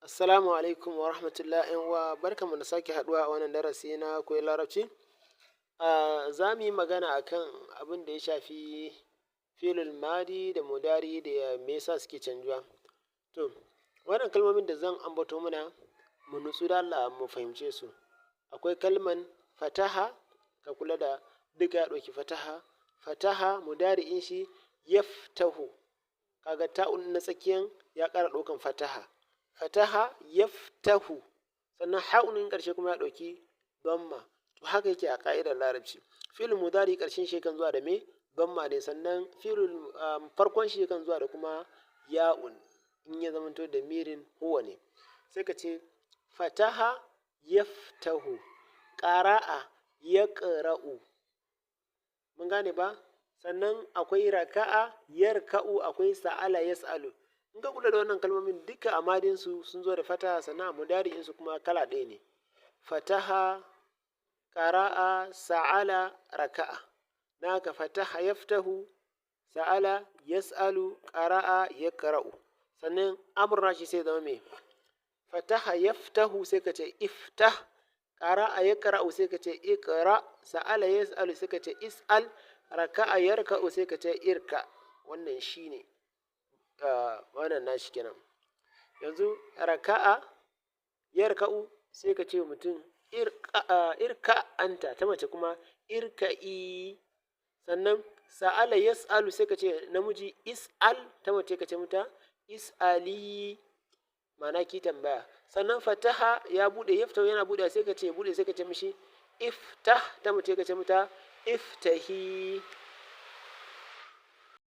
Assalamu alaikum wa rahmatullahi wa barkanmu da sake haɗuwa a wannan darasi na koyon larabci. Za mu yi magana akan abin da ya shafi fi'ilul madi da mudari da me yasa suke canjuwa. To, wannan kalmomin da zan ambato mana mu nutsu da Allah mu fahimce su. Akwai kalman fataha, ka kula da duka ya ɗauki fataha. Fataha mudari'in shi yaftahu, kaga ta'un na tsakiyan ya ƙara ɗaukan fataha. Fataha yaftahu, sannan ha'un ɗin ƙarshe kuma ya ɗauki damma. To haka yake a ƙa'idar larabci. Fi'il mudari ƙarshen shi yakan zuwa da me? Damma ne, sannan fi'il farkon shi yakan zuwa da kuma ya'un in ya zamanto damirin huwa ne. Sai ka ce fataha yaftahu, ƙara'a yaqra'u. Mun gane ba? Sannan akwai raka'a yarka'u, akwai sa'ala yas'alu. In ka kula da wannan kalmomin duka a madinsu sun zo da fataha, sannan a mudari'insu kuma kala ɗaya ne. Fataha, ƙara'a, sa'ala, raka'a. Na haka fataha yaftahu, sa'ala yas'alu, ƙara'a yaqra'u. Sannan amr shi sai zama me? Fataha yaftahu sai ka ce iftah, ƙara'a yaqra'u sai ka ce iqra, sa'ala yas'alu sai ka ce is'al, raka'a yarka'u sai ka ce irka. Wannan shi ne wannan nashi kenan. Yanzu raka'a yarka'u sai ka ce wa mutum irka anta, ta mace kuma irka'i. Sannan sa'ala yas'alu sai ka ce namiji is'al, ta mace ka ce mata is'ali, ma'ana ki tambaya. Sannan fataha ya buɗe, yaftahu yana buɗe sai ka ce buɗe sai ka ce mishi iftah, ta mace ka ce mata iftahi.